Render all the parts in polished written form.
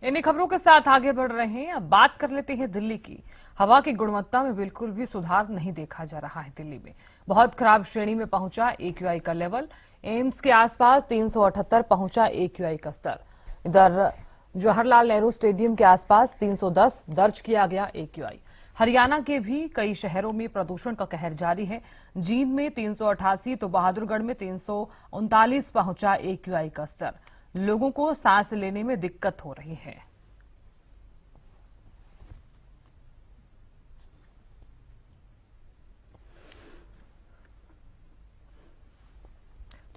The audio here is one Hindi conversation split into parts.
इन्हीं खबरों के साथ आगे बढ़ रहे हैं। अब बात कर लेते हैं दिल्ली की। हवा की गुणवत्ता में बिल्कुल भी सुधार नहीं देखा जा रहा है। दिल्ली में बहुत खराब श्रेणी में पहुंचा एक्यूआई का लेवल। एम्स के आसपास 378 पहुंचा एक्यूआई का स्तर। इधर जवाहरलाल नेहरू स्टेडियम के आसपास 310 दर्ज किया गया एक्यूआई। हरियाणा के भी कई शहरों में प्रदूषण का कहर जारी है। जींद में 388 तो बहादुरगढ़ में 339 पहुंचा एक्यूआई का स्तर। लोगों को सांस लेने में दिक्कत हो रही है।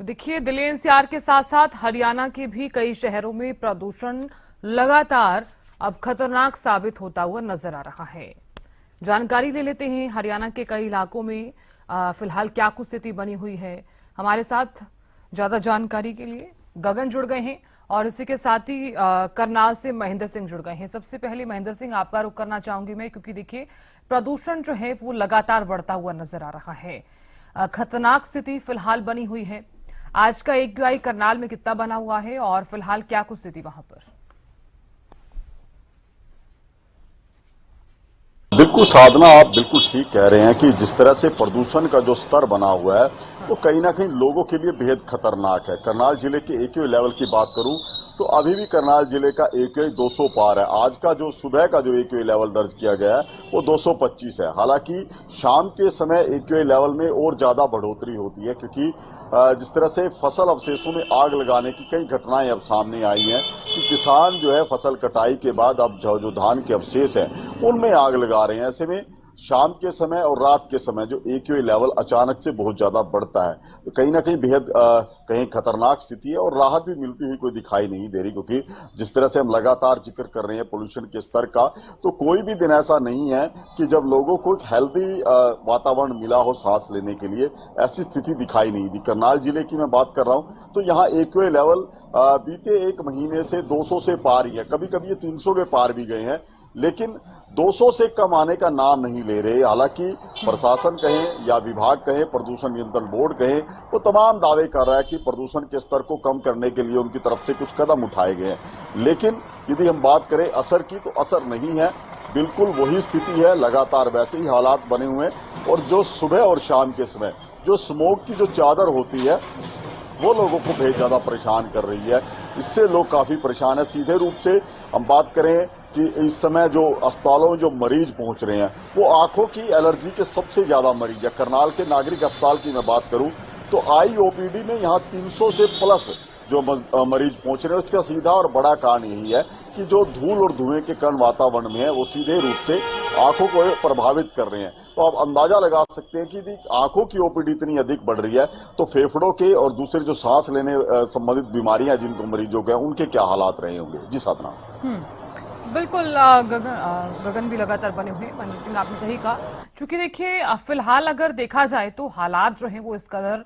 तो देखिए, दिल्ली एनसीआर के साथ साथ हरियाणा के भी कई शहरों में प्रदूषण लगातार अब खतरनाक साबित होता हुआ नजर आ रहा है। जानकारी ले लेते हैं हरियाणा के कई इलाकों में फिलहाल क्या कुछ स्थिति बनी हुई है। हमारे साथ ज्यादा जानकारी के लिए गगन जुड़ गए हैं और इसी के साथ ही करनाल से महेंद्र सिंह जुड़ गए हैं। सबसे पहले महेंद्र सिंह, आपका रुख करना चाहूंगी मैं, क्योंकि देखिए प्रदूषण जो है वो लगातार बढ़ता हुआ नजर आ रहा है। खतरनाक स्थिति फिलहाल बनी हुई है। आज का एक्यूआई करनाल में कितना बना हुआ है और फिलहाल क्या कुछ स्थिति वहां पर? बिल्कुल साधना, आप बिल्कुल ठीक कह रहे हैं कि जिस तरह से प्रदूषण का जो स्तर बना हुआ है वो कहीं ना कहीं लोगों के लिए बेहद खतरनाक है। करनाल जिले के एक्यूआई लेवल की बात करूं तो अभी भी करनाल जिले का एक्यूआई 200 पार है। आज का जो सुबह का जो एक्यूआई लेवल दर्ज किया गया है वो 225 है। हालांकि शाम के समय एक्यूआई लेवल में और ज्यादा बढ़ोतरी होती है, क्योंकि जिस तरह से फसल अवशेषों में आग लगाने की कई घटनाएं अब सामने आई हैं कि किसान जो है फसल कटाई के बाद अब जो धान के अवशेष हैं उनमें आग लगा रहे हैं। ऐसे में शाम के समय और रात के समय जो एक्यूआई लेवल अचानक से बहुत ज्यादा बढ़ता है, तो कहीं ना कहीं बेहद कहीं खतरनाक स्थिति है और राहत भी मिलती हुई कोई दिखाई नहीं दे रही। क्योंकि जिस तरह से हम लगातार जिक्र कर रहे हैं पोल्यूशन के स्तर का, तो कोई भी दिन ऐसा नहीं है कि जब लोगों को एक हेल्दी वातावरण मिला हो सांस लेने के लिए, ऐसी स्थिति दिखाई नहीं दी। करनाल जिले की मैं बात कर रहा हूं तो यहाँ एक्यूआई लेवल बीते एक महीने से 200 से पार ही है। कभी कभी ये 300 के पार भी गए हैं, लेकिन 200 से कम आने का नाम नहीं ले रहे। हालांकि प्रशासन कहें या विभाग कहें, प्रदूषण नियंत्रण बोर्ड कहें, वो तमाम दावे कर रहा है कि प्रदूषण के स्तर को कम करने के लिए उनकी तरफ से कुछ कदम उठाए गए हैं। लेकिन यदि हम बात करें असर की, तो असर नहीं है। बिल्कुल वही स्थिति है, लगातार वैसे ही हालात बने हुए हैं। और जो सुबह और शाम के समय जो स्मोक की जो चादर होती है वो लोगों को बेहद ज्यादा परेशान कर रही है। इससे लोग काफी परेशान है। सीधे रूप से हम बात करें कि इस समय जो अस्पतालों में जो मरीज पहुंच रहे हैं वो आंखों की एलर्जी के सबसे ज्यादा मरीज है। करनाल के नागरिक अस्पताल की मैं बात करूं तो आईओपीडी में यहाँ 300 से प्लस जो मरीज पहुंच रहे हैं। उसका सीधा और बड़ा कारण यही है कि जो धूल और धुएं के कण वातावरण में है वो सीधे रूप से आंखों को प्रभावित कर रहे हैं। तो आप अंदाजा लगा सकते हैं कि आंखों की ओपीडी इतनी अधिक बढ़ रही है तो फेफड़ों के और दूसरे जो सांस लेने संबंधित बीमारियां जिनको मरीजों के उनके क्या हालात रहे होंगे। जी साधना। बिल्कुल गगन भी लगातार बने हुए। महेंद्र सिंह, आपने सही कहा। चूंकि देखिए फिलहाल अगर देखा जाए तो हालात जो हैं वो इस कदर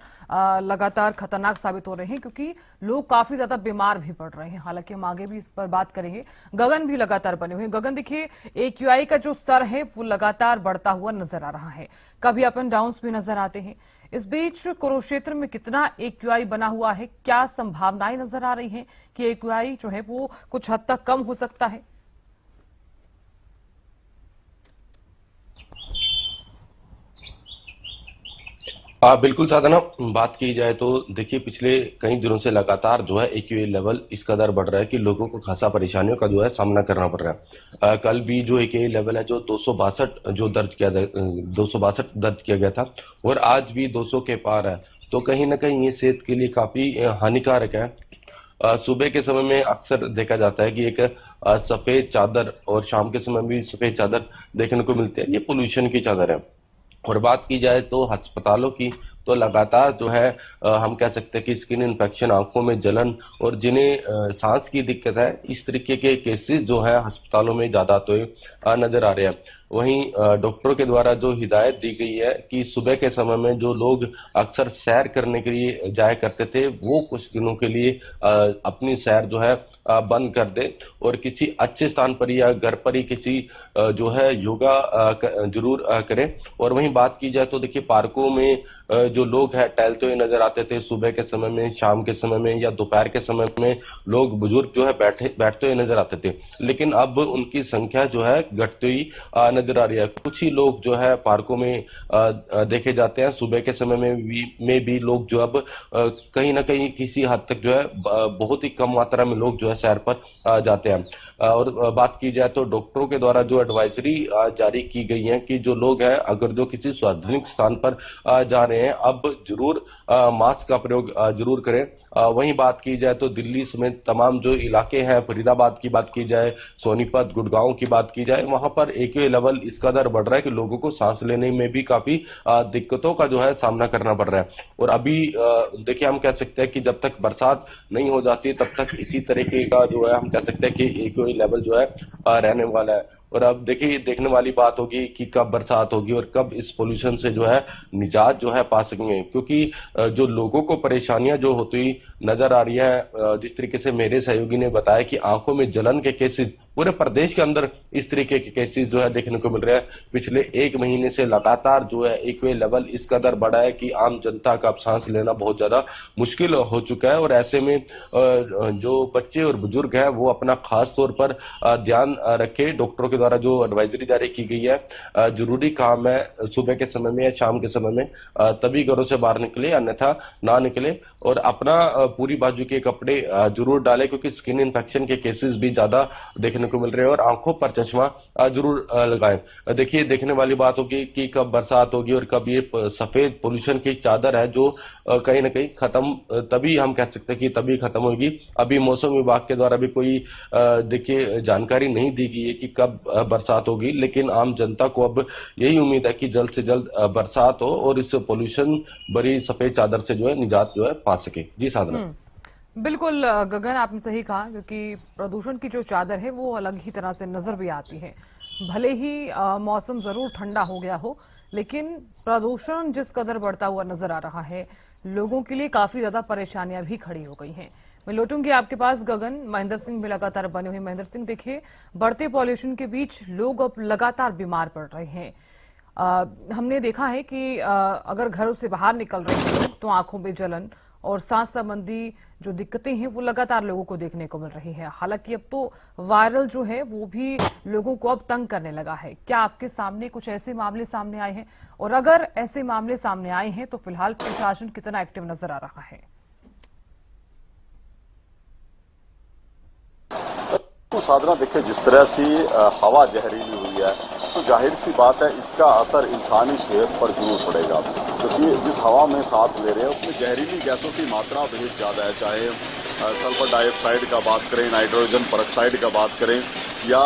लगातार खतरनाक साबित हो रहे हैं, क्योंकि लोग काफी ज्यादा बीमार भी पड़ रहे हैं। हालांकि हम आगे भी इस पर बात करेंगे। गगन भी लगातार बने हुए हैं। गगन, देखिए एक्यूआई का जो स्तर है वो लगातार बढ़ता हुआ नजर आ रहा है, कभी अप एंड डाउन भी नजर आते हैं। इस बीच कुरुक्षेत्र में कितना एक्यूआई बना हुआ है, क्या संभावनाएं नजर आ रही हैं कि एक्यूआई जो है वो कुछ हद तक कम हो सकता है? हाँ बिल्कुल साधना, बात की जाए तो देखिए पिछले कई दिनों से लगातार जो है एक्यूआई लेवल इस कदर बढ़ रहा है कि लोगों को खासा परेशानियों का जो है सामना करना पड़ रहा है। कल भी जो एक्यूआई लेवल है जो 262 जो दर्ज किया 262 दर्ज किया गया था और आज भी 200 के पार है। तो कहीं ना कहीं ये सेहत के लिए काफी हानिकारक है। सुबह के समय में अक्सर देखा जाता है कि एक सफेद चादर और शाम के समय भी सफेद चादर देखने को मिलती है। ये पोल्यूशन की चादर है। और बात की जाए तो अस्पतालों की, तो लगातार जो है हम कह सकते हैं कि स्किन इन्फेक्शन, आंखों में जलन और जिन्हें सांस की दिक्कत है, इस तरीके के केसेस जो है अस्पतालों में ज्यादा तो नजर आ रहे हैं। वहीं डॉक्टरों के द्वारा जो हिदायत दी गई है कि सुबह के समय में जो लोग अक्सर सैर करने के लिए जाया करते थे वो कुछ दिनों के लिए अपनी सैर जो है बंद कर दे और किसी अच्छे स्थान पर या घर पर ही किसी जो है योगा जरूर करें। और वहीं बात की जाए तो देखिए पार्कों में जो लोग हैं टहलते हुए नजर आते थे सुबह के समय में, शाम के समय में या दोपहर के समय में लोग बुजुर्ग जो है बैठते हुए नजर आते थे। लेकिन अब उनकी संख्या जो है घटती हुई नजर आ रही है। कुछ ही लोग जो है पार्कों में देखे जाते हैं। सुबह के समय में भी लोग जो अब कहीं ना कहीं किसी हद तक जो है बहुत ही कम मात्रा में लोग जो है सैर पर जाते हैं। और बात की जाए तो डॉक्टरों के द्वारा जो एडवाइजरी जारी की गई है कि जो लोग हैं अगर जो किसी सार्वजनिक स्थान पर जा रहे हैं अब जरूर मास्क का प्रयोग जरूर करें। वहीं बात की जाए तो दिल्ली समेत तमाम जो इलाके हैं, फरीदाबाद की बात की जाए, सोनीपत, गुड़गांव की बात की जाए, वहां पर AQI लेवल इस कदर बढ़ रहा है कि लोगों को सांस लेने में भी काफी दिक्कतों का जो है सामना करना पड़ रहा है। और अभी देखिए हम कह सकते हैं कि जब तक बरसात नहीं हो जाती तब तक इसी तरीके का जो है हम कह सकते हैं कि AQI लेवल जो है रहने वाला है। और अब देखिए देखने वाली बात होगी कि कब बरसात होगी और कब इस पोल्यूशन से जो है निजात जो है पा सकेंगे, क्योंकि जो लोगों को परेशानियां जो होती नजर आ रही है, जिस तरीके से मेरे सहयोगी ने बताया कि आंखों में जलन के केसेस पूरे प्रदेश के अंदर इस तरीके के केसेस जो है देखने को मिल रहे हैं। पिछले 1 महीने से लगातार जो है AQI लेवल इस कदर बढ़ा है कि आम जनता का अब सांस लेना बहुत ज्यादा मुश्किल हो चुका है। और ऐसे में जो बच्चे और बुजुर्ग हैं वो अपना खास तौर पर ध्यान रखे। डॉक्टरों के द्वारा जो एडवाइजरी जारी की गई है, जरूरी काम है सुबह के समय में या शाम के समय में तभी घरों से बाहर निकले, अन्यथा ना निकले। और अपना पूरी बाजू के कपड़े जरूर डालें, क्योंकि स्किन इन्फेक्शन के केसेस भी ज्यादा देखने को मिल रहे हैं। और आंखों पर चश्मा जरूर लगाएं। देखिए देखने वाली बात होगी कि कब बरसात होगी और कब ये सफेद पोल्यूशन की चादर है जो कहीं ना कहीं खत्म, तभी हम कह सकते हैं कि तभी खत्म होगी। अभी मौसम विभाग के द्वारा भी कोई देखिए जानकारी नहीं दी गई है कि कब बरसात होगी, लेकिन आम जनता को अब यही उम्मीद है कि जल्द से जल्द बरसात हो और इस पोल्यूशन भरी सफेद चादर से जो है निजात जो है पा सके। जी साधना। बिल्कुल गगन, आपने सही कहा, क्योंकि प्रदूषण की जो चादर है वो अलग ही तरह से नजर भी आती है। भले ही मौसम जरूर ठंडा हो गया हो, लेकिन प्रदूषण जिस कदर बढ़ता हुआ नजर आ रहा है, लोगों के लिए काफी ज्यादा परेशानियां भी खड़ी हो गई हैं। मैं लौटूंगी आपके पास गगन। महेंद्र सिंह भी लगातार बने हुए। महेंद्र सिंह, देखिए बढ़ते पॉल्यूशन के बीच लोग अब लगातार बीमार पड़ रहे हैं। हमने देखा है कि अगर घरों से बाहर निकल रहे हैं लोग तो आंखों में जलन और सांस संबंधी जो दिक्कतें हैं वो लगातार लोगों को देखने को मिल रही है। हालांकि अब तो वायरल जो है वो भी लोगों को अब तंग करने लगा है। क्या आपके सामने कुछ ऐसे मामले सामने आए हैं, और अगर ऐसे मामले सामने आए हैं तो फिलहाल प्रशासन कितना एक्टिव नजर आ रहा है? तो साधना, देखिए जिस तरह से हवा जहरीली हुई है तो जाहिर सी बात है इसका असर इंसानी सेहत पर जरूर पड़ेगा, क्योंकि जिस हवा में सांस ले रहे हैं उसमें जहरीली गैसों की मात्रा बेहद ज्यादा है। चाहे सल्फर डाइऑक्साइड का बात करें, नाइट्रोजन पेरोक्साइड का बात करें या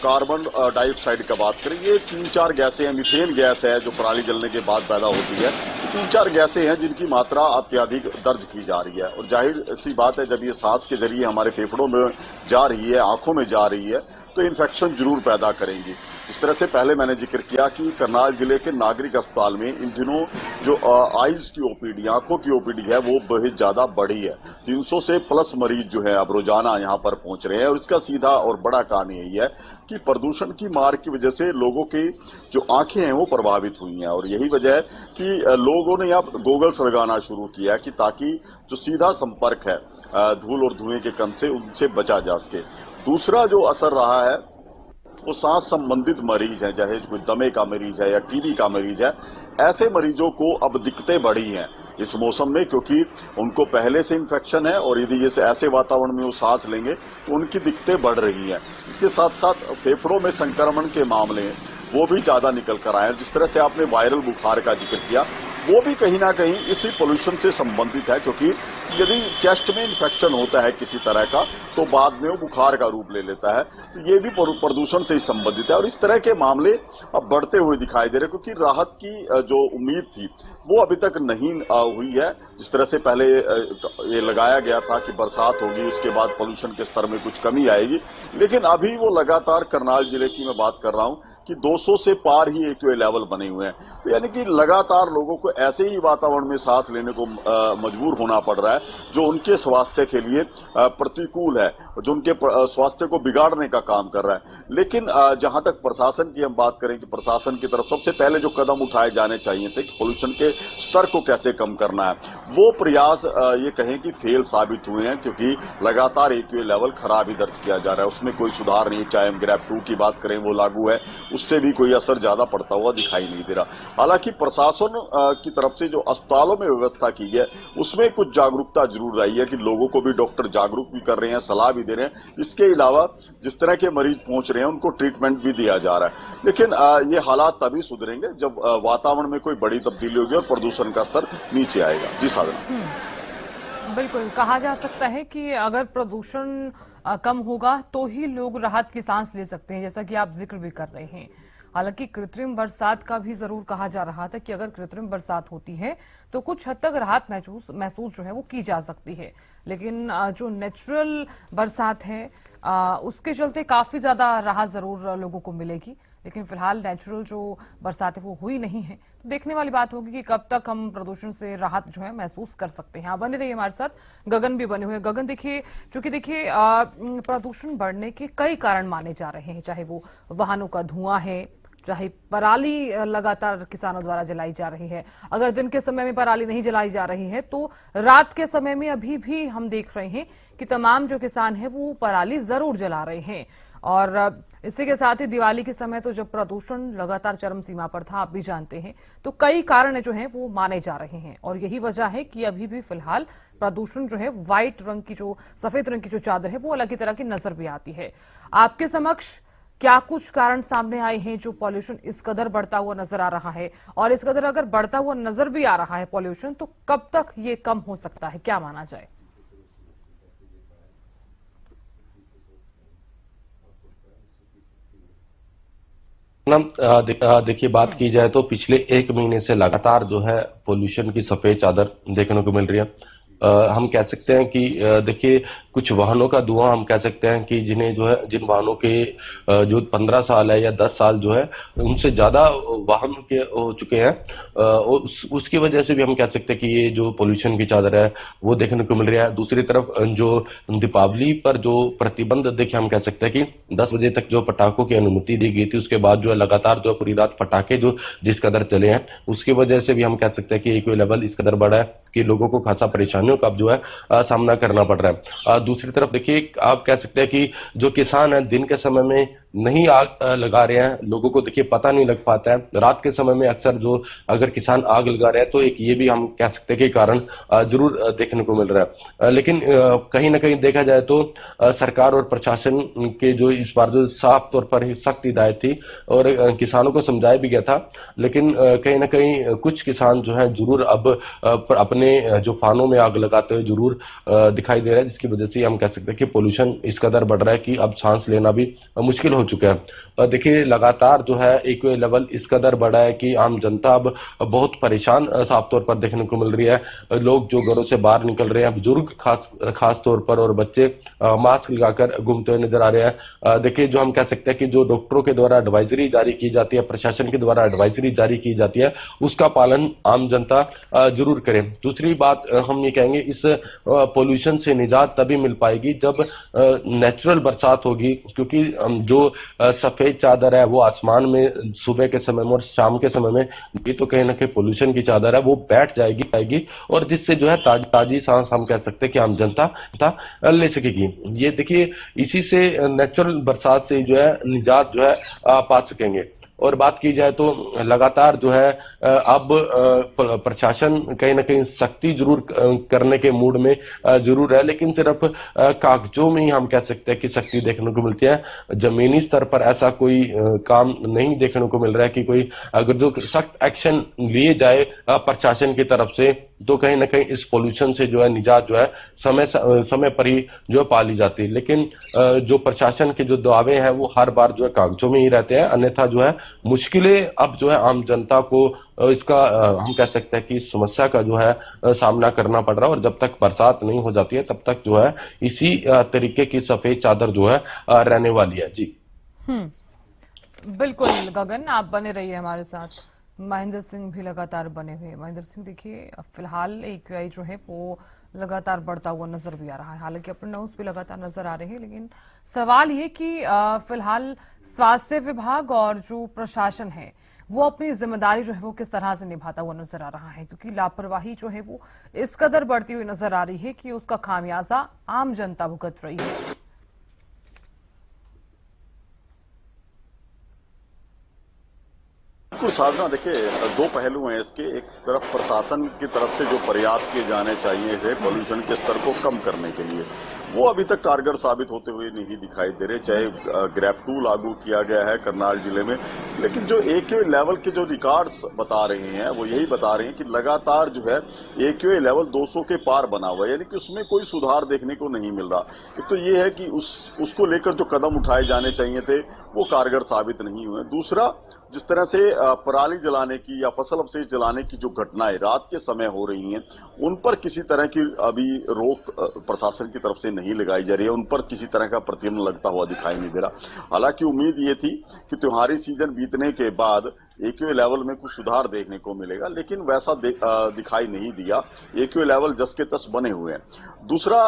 कार्बन डाइऑक्साइड का बात करें, ये 3-4 गैसें हैं। मीथेन गैस है जो पराली जलने के बाद पैदा होती है। 3-4 गैसें हैं जिनकी मात्रा अत्यधिक दर्ज की जा रही है। और जाहिर सी बात है जब ये सांस के जरिए हमारे फेफड़ों में जा रही है, आंखों में जा रही है, तो इन्फेक्शन जरूर पैदा करेंगी। जिस तरह से पहले मैंने जिक्र किया कि करनाल जिले के नागरिक अस्पताल में इन दिनों जो आईज की ओपीडी, आंखों की ओपीडी है वो बहुत ज्यादा बढ़ी है। 300 से प्लस मरीज जो है अब रोजाना यहाँ पर पहुंच रहे हैं। और इसका सीधा और बड़ा कारण यही है कि प्रदूषण की मार की वजह से लोगों की जो आंखें हैं वो प्रभावित हुई हैं। और यही वजह है कि लोगों ने अब गोगल्स लगाना शुरू किया कि ताकि जो सीधा संपर्क है धूल और धुएं के कण से, उनसे बचा जा सके। दूसरा जो असर रहा है वो सांस संबंधित मरीज हैं, चाहे कोई दमे का मरीज है या टीबी का मरीज है, ऐसे मरीजों को अब दिक्कतें बढ़ी हैं इस मौसम में, क्योंकि उनको पहले से इन्फेक्शन है और यदि जैसे ऐसे वातावरण में वो सांस लेंगे तो उनकी दिक्कतें बढ़ रही हैं। इसके साथ साथ फेफड़ों में संक्रमण के मामले वो भी ज्यादा निकल कर आए हैं। जिस तरह से आपने वायरल बुखार का जिक्र किया, वो भी कहीं ना कहीं इसी पोल्यूशन से संबंधित है, क्योंकि यदि चेस्ट में इन्फेक्शन होता है किसी तरह का तो बाद में वो बुखार का रूप ले लेता है। तो ये भी प्रदूषण से ही संबंधित है। और इस तरह के मामले अब बढ़ते हुए दिखाई दे रहे, क्योंकि राहत की जो उम्मीद थी वो अभी तक नहीं हुई है। जिस तरह से पहले ये लगाया गया था कि बरसात होगी, उसके बाद पोल्यूशन के स्तर में कुछ कमी आएगी, लेकिन अभी वो लगातार करनाल जिले की मैं बात कर रहा हूं कि 2 200 से पार ही एक्यूए लेवल बने हुए हैं। तो यानी कि लगातार लोगों को ऐसे ही वातावरण में सांस लेने को मजबूर होना पड़ रहा है जो उनके स्वास्थ्य के लिए प्रतिकूल है, जो उनके स्वास्थ्य को बिगाड़ने का काम कर रहा है। लेकिन जहां तक प्रशासन की हम बात करें कि प्रशासन की तरफ सबसे पहले जो कदम उठाए जाने चाहिए थे कि पोल्यूशन के स्तर को कैसे कम करना है, वो प्रयास ये कहें कि फेल साबित हुए हैं, क्योंकि लगातार एक्यूए लेवल खराब ही दर्ज किया जा रहा है, उसमें कोई सुधार नहीं। चाहे हम ग्रेड 2 की बात करें, वो लागू है, उससे भी कोई असर ज्यादा पड़ता हुआ दिखाई नहीं दे रहा। हालांकि प्रशासन की तरफ से जो अस्पतालों में व्यवस्था की है उसमें कुछ जागरूकता जरूर रही है कि लोगों को भी डॉक्टर जागरूक भी कर रहे हैं, सलाह भी दे रहे हैं। इसके अलावा जिस तरह के मरीज पहुंच रहे हैं उनको ट्रीटमेंट भी दिया जा रहा है। लेकिन ये हालात तभी सुधरेंगे जब वातावरण में कोई बड़ी तब्दीली होगी और प्रदूषण का स्तर नीचे आएगा। जी साधना। बिल्कुल, कहा जा सकता है कि अगर प्रदूषण कम होगा तो ही लोग राहत की सांस ले सकते हैं, जैसा कि आप जिक्र भी कर रहे हैं। हालांकि कृत्रिम बरसात का भी जरूर कहा जा रहा था कि अगर कृत्रिम बरसात होती है तो कुछ हद तक राहत महसूस जो है वो की जा सकती है, लेकिन जो नेचुरल बरसात है उसके चलते काफी ज्यादा राहत जरूर लोगों को मिलेगी। लेकिन फिलहाल नेचुरल जो बरसात है वो हुई नहीं है, तो देखने वाली बात होगी कि कब तक हम प्रदूषण से राहत जो है महसूस कर सकते हैं। आप बने रहिए हमारे साथ, गगन भी बने हुए। गगन, देखिए, चूंकि देखिए प्रदूषण बढ़ने के कई कारण माने जा रहे हैं, चाहे वो वाहनों का धुआं है, चाहे पराली लगातार किसानों द्वारा जलाई जा रही है। अगर दिन के समय में पराली नहीं जलाई जा रही है तो रात के समय में अभी भी हम देख रहे हैं कि तमाम जो किसान हैं वो पराली जरूर जला रहे हैं। और इसी के साथ ही दिवाली के समय तो जब प्रदूषण लगातार चरम सीमा पर था, आप भी जानते हैं, तो कई कारण जो हैं वो माने जा रहे हैं। और यही वजह है कि अभी भी फिलहाल प्रदूषण जो है, व्हाइट रंग की जो सफेद रंग की जो चादर है वो अलग ही तरह की नजर भी आती है। आपके समक्ष क्या कुछ कारण सामने आए हैं जो पॉल्यूशन इस कदर बढ़ता हुआ नजर आ रहा है, और इस कदर अगर बढ़ता हुआ नजर भी आ रहा है पॉल्यूशन, तो कब तक ये कम हो सकता है, क्या माना जाए? देखिए, बात की जाए तो पिछले 1 महीने से लगातार जो है पोल्यूशन की सफेद चादर देखने को मिल रही है। हम कह सकते हैं कि देखिए, कुछ वाहनों का धुआं हम कह सकते हैं कि जिन्हें जो है, जिन वाहनों के जो 15 साल है या 10 साल जो है, उनसे ज्यादा वाहन के हो चुके हैं, और उसकी वजह से भी हम कह सकते हैं कि ये जो पोल्यूशन की चादर है वो देखने को मिल रही है। दूसरी तरफ जो दीपावली पर जो प्रतिबंध, देखिए हम कह सकते हैं कि 10 बजे तक जो पटाखों की अनुमति दी गई थी, उसके बाद जो है लगातार जो पूरी रात पटाखे जो जिस कदर चले हैं, उसकी वजह से भी हम कह सकते हैं कि एक्यूए लेवल इस कदर बढ़ा है कि लोगों को खासा परेशानियों का अब जो है सामना करना पड़ रहा है। दूसरी तरफ देखिए, आप कह सकते हैं कि जो किसान है दिन के समय में नहीं आग लगा रहे हैं, लोगों को देखिए पता नहीं लग पाता है। रात के समय में अक्सर जो अगर किसान आग लगा रहे हैं तो एक ये भी हम कह सकते हैं कि कारण जरूर देखने को मिल रहा है। लेकिन कहीं ना कहीं देखा जाए तो सरकार और प्रशासन के जो इस बार जो साफ तौर पर ही सख्त हिदायत थी और किसानों को समझाया भी गया था, लेकिन कहीं ना कहीं कुछ किसान जो है जरूर अब अपने जो फानों में आग लगाते हुए जरूर दिखाई दे रहा है, जिसकी वजह से हम कह सकते हैं कि पोल्यूशन इस कदर बढ़ रहा है कि अब सांस लेना भी मुश्किल हो चुका है। देखिए, लगातार जो है एक्यूए लेवल इस कदर बढ़ा है कि आम जनता अब बहुत परेशान साफ तौर पर देखने को मिल रही है। लोग जो घरों से बाहर निकल रहे हैं, बुजुर्ग खास तौर पर और बच्चे मास्क लगाकर घूमते हुए नजर आ रहे हैं। देखिए, जो हम कह सकते हैं कि जो डॉक्टरों के द्वारा एडवाइजरी जारी की जाती है, प्रशासन के द्वारा एडवाइजरी जारी की जाती है, उसका पालन आम जनता जरूर करे। दूसरी बात हम ये कहेंगे, इस पोल्यूशन से निजात तभी मिल पाएगी जब नेचुरल बरसात होगी, क्योंकि जो सफेद चादर है वो आसमान में सुबह के समय में और शाम के समय में, ये तो कहीं ना कहीं पोल्यूशन की चादर है, वो बैठ जाएगी और जिससे जो है ताजी सांस हम कह सकते हैं कि आम जनता ले सकेगी। ये देखिए, इसी से नेचुरल बरसात से जो है निजात जो है पा सकेंगे। और बात की जाए तो लगातार जो है अब प्रशासन कहीं ना कहीं सख्ती जरूर करने के मूड में जरूर है, लेकिन सिर्फ कागजों में ही हम कह सकते हैं कि सख्ती देखने को मिलती है। जमीनी स्तर पर ऐसा कोई काम नहीं देखने को मिल रहा है कि कोई अगर जो सख्त एक्शन लिए जाए प्रशासन की तरफ से, तो कहीं ना कहीं इस पोल्यूशन से जो है निजात जो है समय पर ही जो है पा ली जाती है। लेकिन जो प्रशासन के जो दावे हैं वो हर बार जो है कागजों में ही रहते हैं, अन्यथा जो है मुश्किलें अब जो है आम जनता को इसका हम कह सकते हैं कि इस समस्या का जो है सामना करना पड़ रहा है। और जब तक बरसात नहीं हो जाती है तब तक जो है इसी तरीके की सफेद चादर जो है रहने वाली है। जी। बिल्कुल गगन, आप बने रहिए हमारे साथ। महेंद्र सिंह भी लगातार बने हुए हैं। महेंद्र सिंह, देखिए अब फिलहाल AQI जो है वो लगातार बढ़ता हुआ नजर भी आ रहा है। हालांकि अपन न्यूज भी लगातार नजर आ रहे हैं, लेकिन सवाल ये कि फिलहाल स्वास्थ्य विभाग और जो प्रशासन है वो अपनी जिम्मेदारी जो है वो किस तरह से निभाता हुआ नजर आ रहा है, क्योंकि लापरवाही जो है वो इस कदर बढ़ती हुई नजर आ रही है कि उसका खामियाजा आम जनता भुगत रही है। बिल्कुल साधना, देखिए दो पहलू हैं इसके। एक तरफ प्रशासन की तरफ से जो प्रयास किए जाने चाहिए थे पॉल्यूशन के स्तर को कम करने के लिए, वो अभी तक कारगर साबित होते हुए नहीं दिखाई दे रहे। चाहे ग्रेफ 2 लागू किया गया है करनाल जिले में, लेकिन जो AQI लेवल के जो रिकॉर्ड्स बता रहे हैं वो यही बता रहे हैं कि लगातार जो है AQI लेवल 200 के पार बना हुआ है, यानी कि उसमें कोई सुधार देखने को नहीं मिल रहा। एक तो ये है कि उसको लेकर जो कदम उठाए जाने चाहिए थे वो कारगर साबित नहीं हुए। दूसरा, जिस तरह से पराली जलाने की या फसल अवशेष जलाने की जो घटनाएं रात के समय हो रही हैं, उन पर किसी तरह की अभी रोक प्रशासन की तरफ से नहीं लगाई जा रही है। उन पर किसी तरह का प्रतिबंध लगता हुआ दिखाई नहीं दे रहा। हालांकि उम्मीद ये थी कि त्योहारी सीजन बीतने के बाद AQI लेवल में कुछ सुधार देखने को मिलेगा, लेकिन वैसा दिखाई नहीं दिया। AQI लेवल जस के तस बने हुए हैं। दूसरा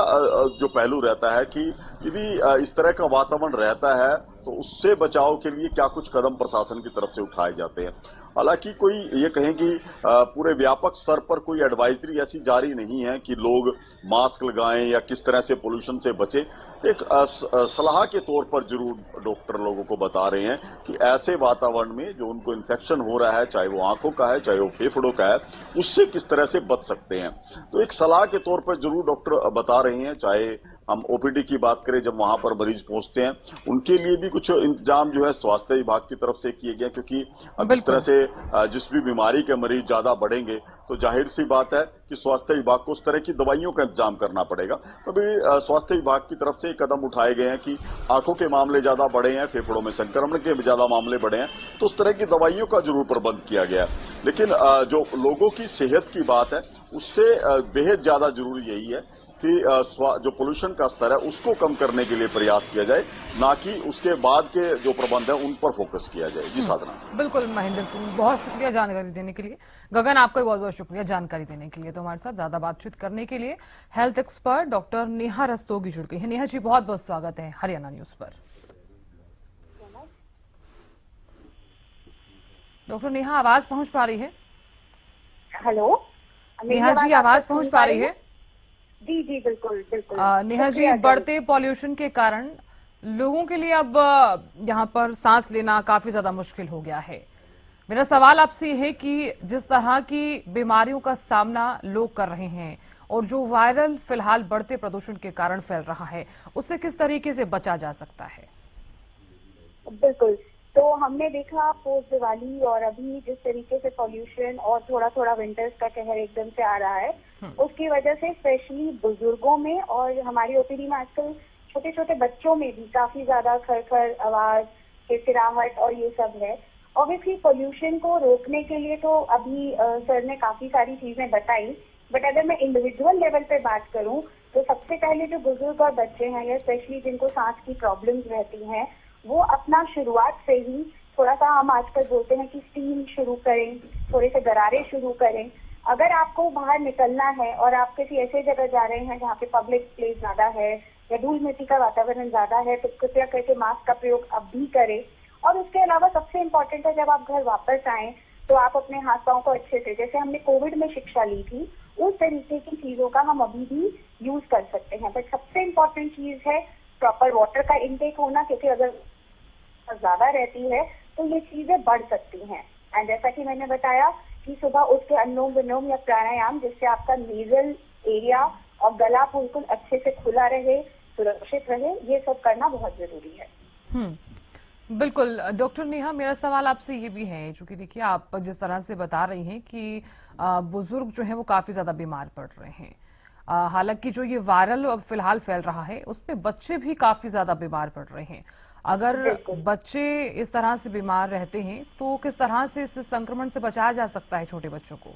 जो पहलू रहता है कि यदि इस तरह का वातावरण रहता है तो उससे बचाव के लिए क्या कुछ कदम प्रशासन की तरफ से उठाए जाते हैं। हालांकि कोई ये कहें कि पूरे व्यापक स्तर पर कोई एडवाइजरी ऐसी जारी नहीं है कि लोग मास्क लगाएं या किस तरह से पोल्यूशन से बचें। एक सलाह के तौर पर जरूर डॉक्टर लोगों को बता रहे हैं कि ऐसे वातावरण में जो उनको इन्फेक्शन हो रहा है, चाहे वो आंखों का है चाहे वो फेफड़ों का है, उससे किस तरह से बच सकते हैं। तो एक सलाह के तौर पर जरूर डॉक्टर बता रहे हैं। चाहे हम OPD की बात करें, जब वहां पर मरीज पहुंचते हैं उनके लिए भी कुछ इंतजाम जो है स्वास्थ्य विभाग की तरफ से किए गए, क्योंकि अब इस तरह से जिस भी बीमारी के मरीज ज्यादा बढ़ेंगे तो जाहिर सी बात है कि स्वास्थ्य विभाग को उस तरह की दवाइयों का इंतजाम करना पड़ेगा। तो अभी स्वास्थ्य विभाग की तरफ से कदम उठाए गए हैं कि आंखों के मामले ज्यादा बढ़े हैं, फेफड़ों में संक्रमण के ज्यादा मामले बढ़े हैं, तो उस तरह की दवाइयों का जरूर प्रबंध किया गया है। लेकिन जो लोगों की सेहत की बात है उससे बेहद ज्यादा जरूरी यही है कि जो पोल्यूशन का स्तर है उसको कम करने के लिए प्रयास किया जाए, ना कि उसके बाद के जो प्रबंध है उन पर फोकस किया जाए। जी साधना। बिल्कुल महेंद्र सिंह, बहुत शुक्रिया जानकारी देने के लिए। गगन, आपका भी बहुत बहुत शुक्रिया जानकारी देने के लिए। तो हमारे साथ ज्यादा बातचीत करने के लिए health expert doctor Neha Rastogi जुड़ गई है। नेहा जी, बहुत बहुत स्वागत है हरियाणा न्यूज पर। डॉक्टर नेहा, आवाज पहुंच पा रही है? हेलो, नेहा जी, आवाज पहुंच पा रही है? जी जी बिल्कुल बिल्कुल। नेहा जी, बढ़ते पॉल्यूशन के कारण लोगों के लिए अब यहाँ पर सांस लेना काफी ज्यादा मुश्किल हो गया है। मेरा सवाल आपसे है कि जिस तरह की बीमारियों का सामना लोग कर रहे हैं और जो वायरल फिलहाल बढ़ते प्रदूषण के कारण फैल रहा है, उससे किस तरीके से बचा जा सकता है? बिल्कुल, तो हमने देखा पोस्ट दिवाली और अभी जिस तरीके से पॉल्यूशन और थोड़ा थोड़ा विंटर्स का कहर एकदम से आ रहा है, उसकी वजह से स्पेशली बुजुर्गों में और हमारी OPD में आजकल छोटे छोटे बच्चों में भी काफी ज्यादा खरखर आवाज, चिड़चिड़ाहट और ये सब है। ऑब्वियसली पोल्यूशन को रोकने के लिए तो अभी सर ने काफी सारी चीजें बताई, बट अगर मैं इंडिविजुअल लेवल पे बात करूं तो सबसे पहले जो बुजुर्ग और बच्चे हैं या स्पेशली जिनको सांस की प्रॉब्लम्स रहती हैं, वो अपना शुरुआत से ही थोड़ा सा, हम आजकल बोलते हैं कि स्टीम शुरू करें, थोड़े से गरारे शुरू करें। अगर आपको बाहर निकलना है और आप किसी ऐसे जगह जा रहे हैं जहाँ पे पब्लिक प्लेस ज्यादा है या धूल मिट्टी का वातावरण ज्यादा है, तो कृपया करके मास्क का प्रयोग अब भी करें। और उसके अलावा सबसे इम्पोर्टेंट है, जब आप घर वापस आए तो आप अपने हाथ पांव को अच्छे से, जैसे हमने कोविड में शिक्षा ली थी, उस तरीके की चीजों का हम अभी भी यूज कर सकते हैं। बट सबसे इम्पोर्टेंट चीज है प्रॉपर वाटर का इंटेक होना, क्योंकि अगर ज्यादा रहती है तो ये चीजें बढ़ सकती हैं। एंड जैसा कि मैंने बताया कि सुबह उठ के अनुलोम विलोम या प्राणायाम, जिससे आपका नेजल एरिया और गला बिल्कुल अच्छे से खुला रहे, सुरक्षित रहे, ये सब करना बहुत जरूरी है। बिल्कुल डॉक्टर नेहा, मेरा सवाल आपसे ये भी है, चूंकि देखिए आप जिस तरह से बता रही हैं कि बुजुर्ग जो है वो काफी ज्यादा बीमार पड़ रहे हैं, हालांकि जो ये वायरल अब फिलहाल फैल रहा है उसमें बच्चे भी काफी ज्यादा बीमार पड़ रहे हैं। अगर बच्चे इस तरह से बीमार रहते हैं तो किस तरह से इस संक्रमण से बचाया जा सकता है छोटे बच्चों को?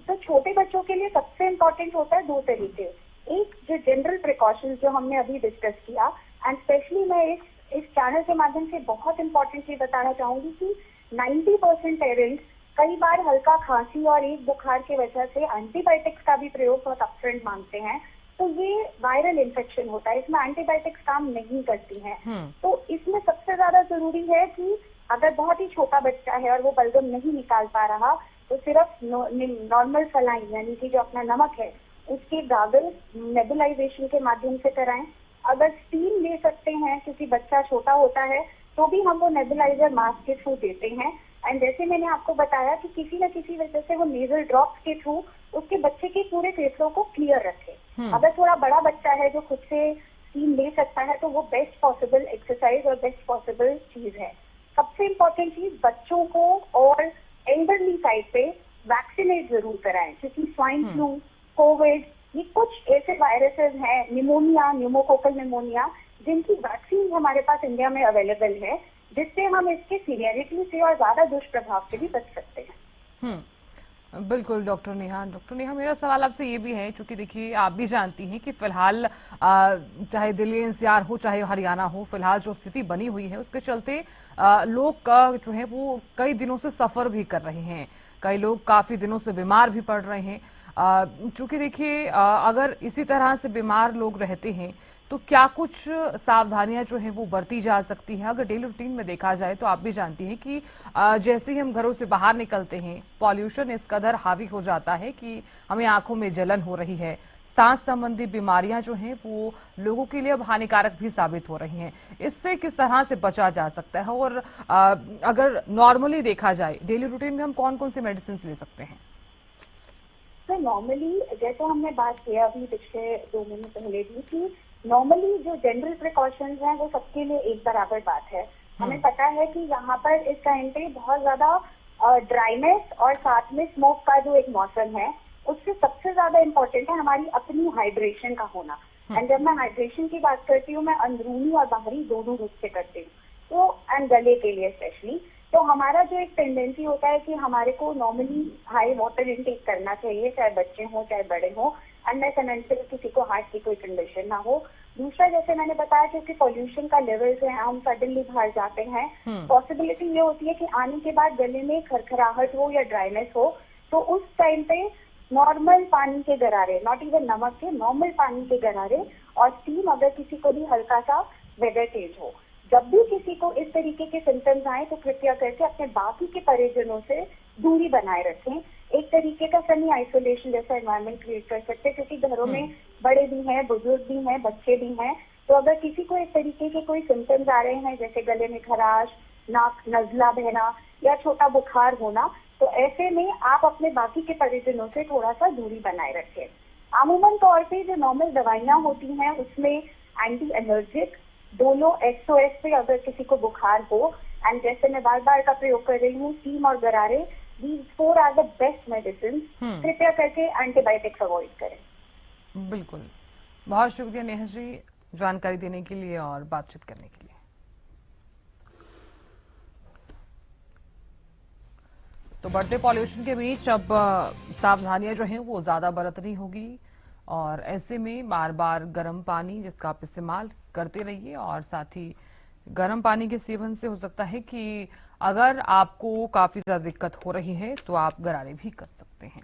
तो छोटे बच्चों के लिए सबसे इम्पोर्टेंट होता है दो तरीके। एक जो जनरल प्रिकॉशंस जो हमने अभी डिस्कस किया, एंड स्पेशली मैं इस इस चैनल के माध्यम से बहुत इंपॉर्टेंटली बताना चाहूंगी कि 90% पेरेंट्स कई बार हल्का खांसी और एक बुखार की वजह से एंटीबायोटिक्स का भी प्रयोग बहुत अपफ्रंट मांगते हैं। तो ये वायरल इन्फेक्शन होता है, इसमें एंटीबायोटिक्स काम नहीं करती हैं। तो इसमें सबसे ज्यादा जरूरी है कि अगर बहुत ही छोटा बच्चा है और वो बलगम नहीं निकाल पा रहा तो सिर्फ नॉर्मल सलाइन यानी कि जो अपना नमक है उसके गागल नेबुलाइजेशन के माध्यम से कराएं। अगर स्टीम ले सकते हैं क्योंकि बच्चा छोटा होता है तो भी हम वो नेबुलाइजर मास्क के थ्रू देते हैं। एंड जैसे मैंने आपको बताया कि किसी न किसी वजह से वो नेजल ड्रॉप्स के थ्रू उसके बच्चे के पूरे फेफड़ों को क्लियर रखे। अगर थोड़ा बड़ा बच्चा है जो खुद से स्टीम ले सकता है तो वो बेस्ट पॉसिबल एक्सरसाइज और बेस्ट पॉसिबल चीज है। सबसे इम्पोर्टेंट चीज बच्चों को और एल्डरली साइड पे वैक्सीनेट जरूर कराएं क्योंकि स्वाइन फ्लू, कोविड, ये कुछ ऐसे वायरसेस हैं, निमोनिया, न्यूमोकोकल निमोनिया, जिनकी वैक्सीन हमारे पास इंडिया में अवेलेबल है, जिससे हम इसके सीवियरिटी से और ज्यादा दुष्प्रभाव से भी बच सकते हैं। बिल्कुल डॉक्टर नेहा, मेरा सवाल आपसे ये भी है, चूंकि देखिए आप भी जानती हैं कि फिलहाल चाहे दिल्ली एनसीआर हो चाहे हरियाणा हो, फिलहाल जो स्थिति बनी हुई है उसके चलते लोग जो है वो कई दिनों से सफर भी कर रहे हैं, कई लोग काफी दिनों से बीमार भी पड़ रहे हैं। चूंकि देखिए अगर इसी तरह से बीमार लोग रहते हैं तो क्या कुछ सावधानियां जो हैं वो बरती जा सकती हैं? अगर डेली रूटीन में देखा जाए तो आप भी जानती हैं कि जैसे ही हम घरों से बाहर निकलते हैं पॉल्यूशन इस कदर हावी हो जाता है कि हमें आंखों में जलन हो रही है, सांस संबंधी बीमारियां जो हैं वो लोगों के लिए अब हानिकारक भी साबित हो रही हैं। इससे किस तरह से बचा जा सकता है और अगर नॉर्मली देखा जाए डेली रूटीन में हम कौन कौन सी मेडिसिन ले सकते हैं? तो नॉर्मली जैसे हमने बात किया अभी पिछले 2 महीने पहले भी कि नॉर्मली जो जनरल प्रिकॉशंस हैं वो सबके लिए एक बराबर बात है। हमें पता है कि यहाँ पर इस टाइम पे बहुत ज्यादा ड्राइनेस और साथ में स्मोक का जो एक मौसम है उससे सबसे ज्यादा इम्पोर्टेंट है हमारी अपनी हाइड्रेशन का होना। एंड जब मैं हाइड्रेशन की बात करती हूँ मैं अंदरूनी और बाहरी दोनों रूप से करती हूँ, तो एंड गले के लिए स्पेशली। तो हमारा जो एक टेंडेंसी होता है कि हमारे को नॉर्मली हाई वाटर इनटेक करना चाहिए, चाहे बच्चे हों चाहे बड़े हों, अनलेस एंड अनटिल किसी को हार्ट की कोई कंडीशन ना हो। दूसरा जैसे मैंने बताया क्योंकि पॉल्यूशन का लेवल है हम सडनली बाहर जाते हैं, पॉसिबिलिटी ये होती है कि आने के बाद गले में खरखराहट हो या ड्राइनेस हो, तो उस टाइम पे नॉर्मल पानी के गरारे, नॉट इवन नमक के, नॉर्मल पानी के गरारे और स्टीम, अगर किसी को भी हल्का सा वेदर चेंज हो, जब भी किसी को इस तरीके के सिम्टम्स आए तो कृपया करके अपने बाकी के परिजनों से दूरी बनाए रखें। एक तरीके का सेमी आइसोलेशन जैसा एनवायरनमेंट क्रिएट कर सकते हैं क्योंकि घरों में बड़े भी हैं, बुजुर्ग भी हैं, बच्चे भी हैं। तो अगर किसी को इस तरीके के कोई सिम्टम्स आ रहे हैं जैसे गले में खराश, नाक नजला बहना या छोटा बुखार होना, तो ऐसे में आप अपने बाकी के परिजनों से थोड़ा सा दूरी बनाए रखें। अमूमन तौर पे जो नॉर्मल दवाइयाँ होती हैं उसमें एंटी एलर्जिक, डोलो, एक्सओएस पे अगर किसी को बुखार हो, एंड जैसे मैं बार बार का प्रयोग कर रही हूँ स्टीम और गरारे, these 4 are the best medicines। कृपया करके एंटीबायोटिक्स अवॉइड करें। बिल्कुल, बहुत शुक्रिया नेहा जी जानकारी देने के लिए और बातचीत करने के लिए। तो बढ़ते पॉल्यूशन के बीच अब सावधानियां जो हैं वो ज्यादा बरतनी होगी और ऐसे में बार बार गर्म पानी जिसका आप इस्तेमाल करते रहिए और साथ ही गर्म पानी के सेवन से हो सकता है कि अगर आपको काफी ज्यादा दिक्कत हो रही है तो आप गरारे भी कर सकते हैं।